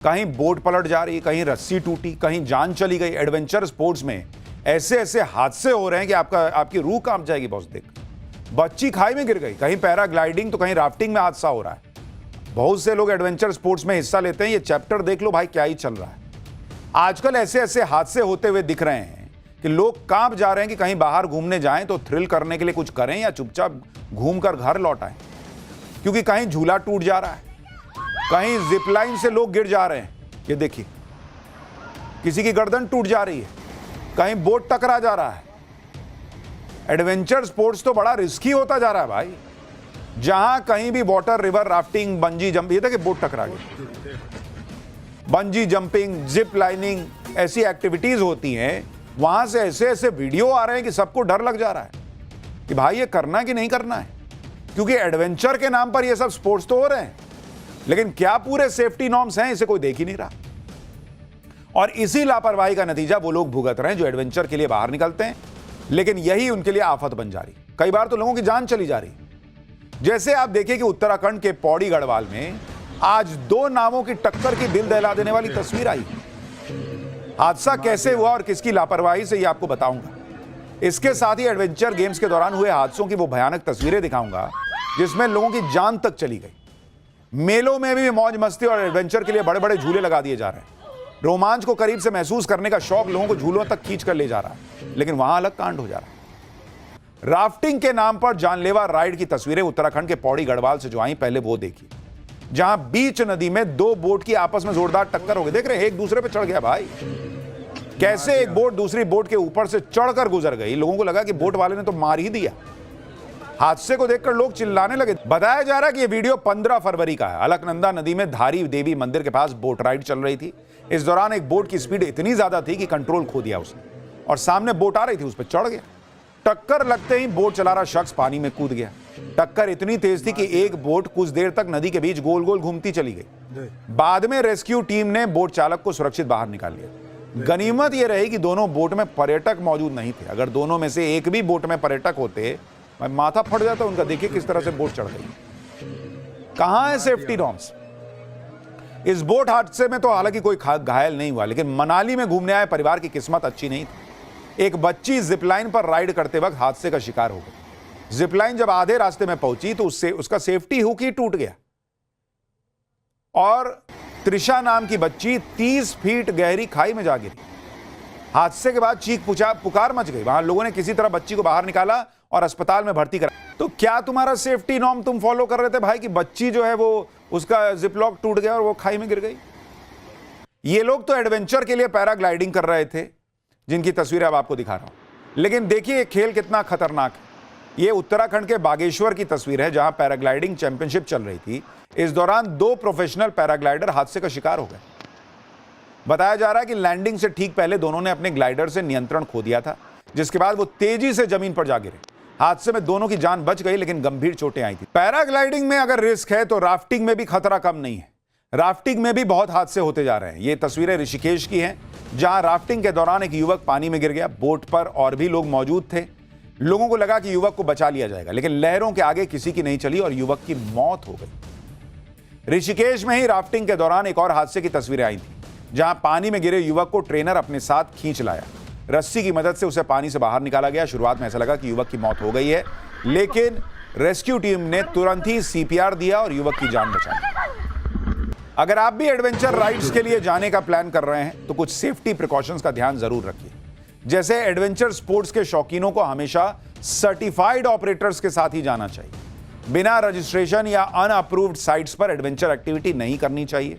कहीं बोट पलट जा रही है, कहीं रस्सी टूटी, कहीं जान चली गई। एडवेंचर स्पोर्ट्स में ऐसे ऐसे हादसे हो रहे हैं कि आपकी रूह कांप जाएगी बॉस देख। बच्ची खाई में गिर गई, कहीं पैराग्लाइडिंग तो कहीं राफ्टिंग में हादसा हो रहा है। बहुत से लोग एडवेंचर स्पोर्ट्स में हिस्सा लेते हैं। ये चैप्टर देख लो भाई, क्या ही चल रहा है। आजकल ऐसे ऐसे हादसे होते हुए दिख रहे हैं कि लोग कांप जा रहे हैं कि कहीं बाहर घूमने जाएं तो थ्रिल करने के लिए कुछ करें या चुपचाप घूमकर घर लौट आएं, क्योंकि कहीं झूला टूट जा रहा है, कहीं जिपलाइन से लोग गिर जा रहे हैं। ये देखिए, किसी की गर्दन टूट जा रही है, कहीं बोट टकरा जा रहा है। एडवेंचर स्पोर्ट्स तो बड़ा रिस्की होता जा रहा है भाई। जहां कहीं भी water, river rafting, bungee jump, ये देखिए बोट टकरा गई। बंजी जंपिंग, जिप लाइनिंग, ऐसी एक्टिविटीज होती हैं, वहां से ऐसे ऐसे वीडियो आ रहे हैं कि सबको डर लग जा रहा है कि भाई ये करना कि नहीं करना है, क्योंकि एडवेंचर के नाम पर ये सब स्पोर्ट्स तो हो रहे हैं, लेकिन क्या पूरे सेफ्टी नॉर्म्स हैं, इसे कोई देख ही नहीं रहा। और इसी लापरवाही का नतीजा वो लोग भुगत रहे हैं जो एडवेंचर के लिए बाहर निकलते हैं, लेकिन यही उनके लिए आफत बन जा रही। कई बार तो लोगों की जान चली जा रही। जैसे आप देखिए कि उत्तराखंड के पौड़ी गढ़वाल में आज 2 नावों की टक्कर की दिल दहला देने वाली तस्वीर आई। हादसा कैसे हुआ और किसकी लापरवाही से, ये आपको बताऊंगा। इसके साथ ही एडवेंचर गेम्स के दौरान हुए हादसों की वो भयानक तस्वीरें दिखाऊंगा जिसमें लोगों की जान तक चली गई। मेलों में भी मौज मस्ती और एडवेंचर के लिए बड़े बड़े झूले लगा दिए जा रहे हैं। रोमांच को करीब से महसूस करने का शौक लोगों को झूलों तक खींच कर ले जा रहा है, लेकिन वहां अलग कांड हो जा रहा है। राफ्टिंग के नाम पर जानलेवा राइड की तस्वीरें उत्तराखंड के पौड़ी गढ़वाल से जो आई, पहले वो देखिए, जहां बीच नदी में 2 बोट की आपस में जोरदार टक्कर हो गई। देख रहे हैं, एक दूसरे पे चढ़ गया भाई। कैसे एक बोट दूसरी बोट के ऊपर से चढ़कर गुजर गई। लोगों को लगा कि बोट वाले ने तो मार ही दिया। हादसे को देखकर लोग चिल्लाने लगे। बताया जा रहा है कि यह वीडियो 15 फरवरी का है। अलकनंदा नदी में धारी देवी मंदिर के पास बोट राइड चल रही थी। इस दौरान एक बोट की स्पीड इतनी ज्यादा थी कि कंट्रोल खो दिया उसने, और सामने बोट आ रही थी, उस पर चढ़ गया। टक्कर लगते ही बोट चला रहा शख्स पानी में कूद गया। टक्कर इतनी तेज थी कि एक बोट कुछ देर तक नदी के बीच गोल गोल घूमती चली गई। बाद में रेस्क्यू टीम ने बोट चालक को सुरक्षित बाहर निकाल लिया। गनीमत यह रही कि दोनों बोट में पर्यटक मौजूद नहीं थे। अगर दोनों में से एक भी बोट में पर्यटक होते, माथा फट जाता उनका। देखिए किस तरह से बोट चढ़ गई। कहां है सेफ्टी नॉर्म्स? इस बोट हादसे में तो हालांकि कोई घायल नहीं हुआ, लेकिन मनाली में घूमने आए परिवार की किस्मत अच्छी नहीं थी। एक बच्ची जिपलाइन पर राइड करते वक्त हादसे का शिकार हो गई। जिपलाइन जब आधे रास्ते में पहुंची तो उसका सेफ्टी हुक ही टूट गया, और त्रिशा नाम की बच्ची 30 फीट गहरी खाई में जा गिरी। हादसे के बाद चीख पुकार मच गई। वहां लोगों ने किसी तरह बच्ची को बाहर निकाला और अस्पताल में भर्ती करा। तो क्या तुम्हारा सेफ्टी नॉर्म तुम फॉलो कर रहे थे भाई कि बच्ची जो है वो, उसका जिपलॉक टूट गया और वो खाई में गिर गई? ये लोग तो एडवेंचर के लिए पैराग्लाइडिंग कर रहे थे, जिनकी तस्वीरें अब आपको दिखा रहा हूं। लेकिन देखिए खेल कितना खतरनाक है। ये उत्तराखंड के बागेश्वर की तस्वीर है, जहां पैराग्लाइडिंग चैंपियनशिप चल रही थी। इस दौरान 2 प्रोफेशनल पैराग्लाइडर हादसे का शिकार हो गए। बताया जा रहा है कि लैंडिंग से ठीक पहले दोनों ने अपने ग्लाइडर से नियंत्रण खो दिया था, जिसके बाद वो तेजी से जमीन पर जा गिरे। हादसे में दोनों की जान बच गई, लेकिन गंभीर चोटें आई थी। पैराग्लाइडिंग में अगर रिस्क है तो राफ्टिंग में भी खतरा कम नहीं है। राफ्टिंग में भी बहुत हादसे होते जा रहे हैं। ये तस्वीरें ऋषिकेश की हैं, जहां राफ्टिंग के दौरान एक युवक पानी में गिर गया। बोट पर और भी लोग मौजूद थे। लोगों को लगा कि युवक को बचा लिया जाएगा, लेकिन लहरों के आगे किसी की नहीं चली और युवक की मौत हो गई। ऋषिकेश में ही राफ्टिंग के दौरान एक और हादसे की तस्वीरें आई थी, जहां पानी में गिरे युवक को ट्रेनर अपने साथ खींच लाया। रस्सी की मदद से उसे पानी से बाहर निकाला गया। शुरुआत में ऐसा लगा कि युवक की मौत हो गई है, लेकिन रेस्क्यू टीम ने तुरंत ही CPR दिया और युवक की जान बचा ली। अगर आप भी एडवेंचर राइड्स के लिए जाने का प्लान कर रहे हैं तो कुछ सेफ्टी प्रिकॉशंस का ध्यान जरूर रखिए। जैसे एडवेंचर स्पोर्ट्स के शौकीनों को हमेशा सर्टिफाइड ऑपरेटर्स के साथ ही जाना चाहिए। बिना रजिस्ट्रेशन या अनअप्रूव्ड साइट्स पर एडवेंचर एक्टिविटी नहीं करनी चाहिए।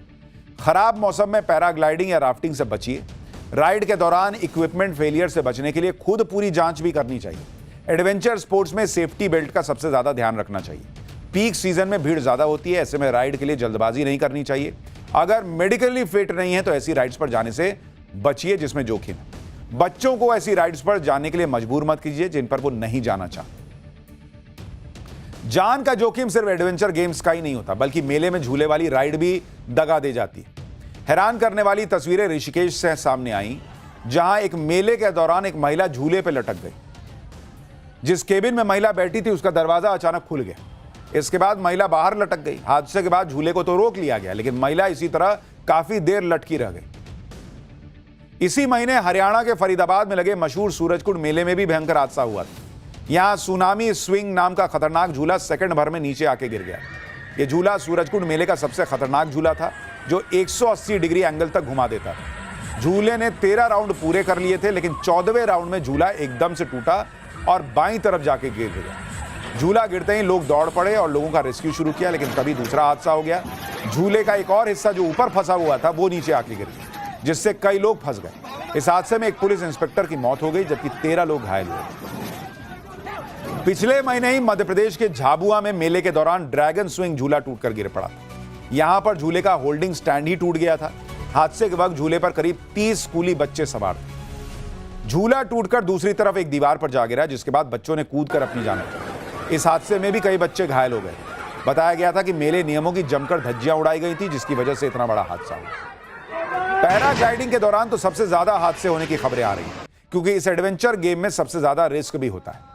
खराब मौसम में पैराग्लाइडिंग या राफ्टिंग से बचिए। राइड के दौरान इक्विपमेंट फेलियर से बचने के लिए खुद पूरी जांच भी करनी चाहिए। एडवेंचर स्पोर्ट्स में सेफ्टी बेल्ट का सबसे ज्यादा ध्यान रखना चाहिए। पीक सीजन में भीड़ ज्यादा होती है, ऐसे में राइड के लिए जल्दबाजी नहीं करनी चाहिए। अगर मेडिकली फिट नहीं है तो ऐसी राइड्स पर जाने से बचिए जिसमें जोखिम है। बच्चों को ऐसी राइड्स पर जाने के लिए मजबूर मत कीजिए जिन पर वो नहीं जाना चाहते। जान का जोखिम सिर्फ एडवेंचर गेम्स का ही नहीं होता, बल्कि मेले में झूले वाली राइड भी दगा दे जाती है। हैरान करने वाली तस्वीरें ऋषिकेश से सामने आई, जहां एक मेले के दौरान एक महिला झूले पर लटक गई। जिस केबिन में महिला बैठी थी उसका दरवाजा अचानक खुल गया। इसके बाद महिला बाहर लटक गई। हादसे के बाद झूले को तो रोक लिया गया, लेकिन महिला इसी तरह काफी देर लटकी रह गई। इसी महीने हरियाणा के फरीदाबाद में लगे मशहूर सूरजकुंड मेले में भी भयंकर हादसा हुआ था। यहां सुनामी स्विंग नाम का खतरनाक झूला सेकंड भर में नीचे आके गिर गया। यह झूला सूरजकुंड मेले का सबसे खतरनाक झूला था, जो 180 डिग्री एंगल तक घुमा देता था। झूले ने 13 राउंड पूरे कर लिए थे, लेकिन 14वें राउंड में झूला एकदम से टूटा और बाईं तरफ जाके गिर गया। झूला गिरते ही लोग दौड़ पड़े और लोगों का रेस्क्यू शुरू किया, लेकिन तभी दूसरा हादसा हो गया। झूले का एक और हिस्सा जो ऊपर फंसा हुआ था वो नीचे आके गिर गया, जिससे कई लोग फंस गए। इस हादसे में एक पुलिस इंस्पेक्टर की मौत हो गई, जबकि 13 लोग घायल हुए। पिछले महीने ही मध्य प्रदेश के झाबुआ में मेले के दौरान ड्रैगन स्विंग झूला टूटकर गिर पड़ा। यहां पर झूले का होल्डिंग स्टैंड ही टूट गया था। हादसे के वक्त झूले पर करीब 30 स्कूली बच्चे सवार थे। झूला टूटकर दूसरी तरफ एक दीवार पर जा गिरा, जिसके बाद बच्चों ने कूदकर अपनी जान बचाई। इस हादसे में भी कई बच्चे घायल हो गए। बताया गया था कि मेले नियमों की जमकर धज्जियां उड़ाई गई थी, जिसकी वजह से इतना बड़ा हादसा हुआ। पैराग्लाइडिंग के दौरान तो सबसे ज्यादा हादसे होने की खबरें आ रही हैं, क्योंकि इस एडवेंचर गेम में सबसे ज्यादा रिस्क भी होता है।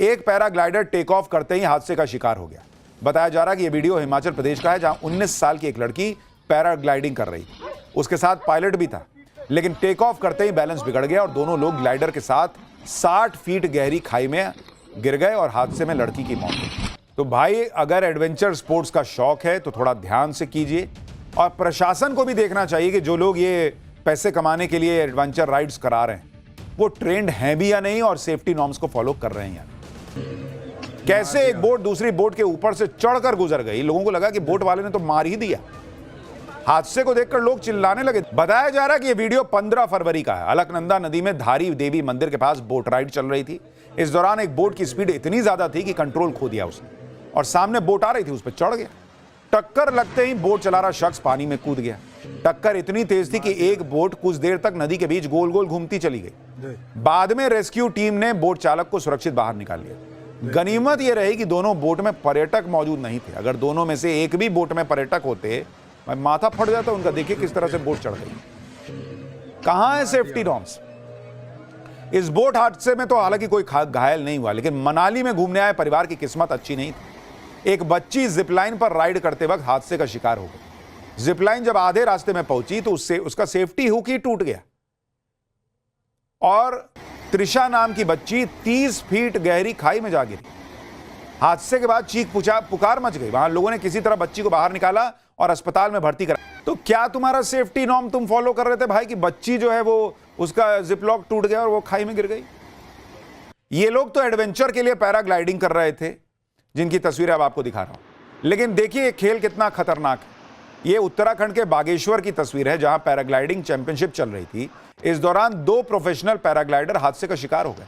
एक पैराग्लाइडर टेक ऑफ करते ही हादसे का शिकार हो गया। बताया जा रहा है कि यह वीडियो हिमाचल प्रदेश का है, जहां 19 साल की एक लड़की पैराग्लाइडिंग कर रही थी। उसके साथ पायलट भी था, लेकिन टेक ऑफ करते ही बैलेंस बिगड़ गया और दोनों लोग ग्लाइडर के साथ 60 फीट गहरी खाई में गिर गए और हादसे में लड़की की मौत हो गई। तो भाई, अगर एडवेंचर स्पोर्ट्स का शौक है तो थोड़ा ध्यान से कीजिए, और प्रशासन को भी देखना चाहिए कि जो लोग ये पैसे कमाने के लिए एडवेंचर राइड्स करा रहे हैं वो ट्रेंड हैं भी या नहीं, और सेफ्टी नॉर्म्स को फॉलो कर रहे हैं या नहीं। कैसे एक बोट दूसरी बोट के ऊपर से चढ़कर गुजर गई। लोगों को लगा कि बोट वाले ने तो मार ही दिया। हादसे को देखकर लोग चिल्लाने लगे। बताया जा रहा है कि यह वीडियो 15 फरवरी का है। अलकनंदा नदी में धारी देवी मंदिर के पास बोट राइड चल रही थी। इस दौरान एक बोट की स्पीड इतनी ज्यादा थी कि कंट्रोल खो दिया उसने, और सामने बोट आ रही थी, उस पर चढ़ गया। टक्कर लगते ही बोट चला रहा शख्स पानी में कूद गया। टक्कर इतनी तेज थी कि एक बोट कुछ देर तक नदी के बीच गोल गोल घूमती चली गई। बाद में रेस्क्यू टीम ने बोट चालक को सुरक्षित बाहर निकाल लिया। गनीमत यह रही कि दोनों बोट में पर्यटक मौजूद नहीं थे। अगर दोनों में से एक भी बोट में पर्यटक होते, माथा फट जाता उनका। देखिए किस तरह से बोट चढ़ गई। कहां है सेफ्टी नॉर्म्स? इस बोट हादसे में तो हालांकि कोई घायल नहीं हुआ, लेकिन मनाली में घूमने आए परिवार की किस्मत अच्छी नहीं थी। एक बच्ची जिपलाइन पर राइड करते वक्त हादसे का शिकार हो गई। जिपलाइन जब आधे रास्ते में पहुंची तो उससे उसका सेफ्टी हुक ही टूट गया, और त्रिशा नाम की बच्ची 30 फीट गहरी खाई में जा गिरी। हादसे के बाद चीख पुकार मच गई। वहां लोगों ने किसी तरह बच्ची को बाहर निकाला और अस्पताल में भर्ती करा। तो क्या तुम्हारा सेफ्टी नॉर्म तुम फॉलो कर रहे थे भाई, कि बच्ची जो है वो उसका जिप लॉक टूट गया और वो खाई में गिर गई? ये लोग तो एडवेंचर के लिए पैराग्लाइडिंग कर रहे थे, जिनकी तस्वीरें अब आपको दिखा रहा हूं। लेकिन देखिए खेल कितना खतरनाक है। ये उत्तराखंड के बागेश्वर की तस्वीर है, जहां पैराग्लाइडिंग चैंपियनशिप चल रही थी। इस दौरान 2 प्रोफेशनल पैराग्लाइडर हादसे का शिकार हो गए।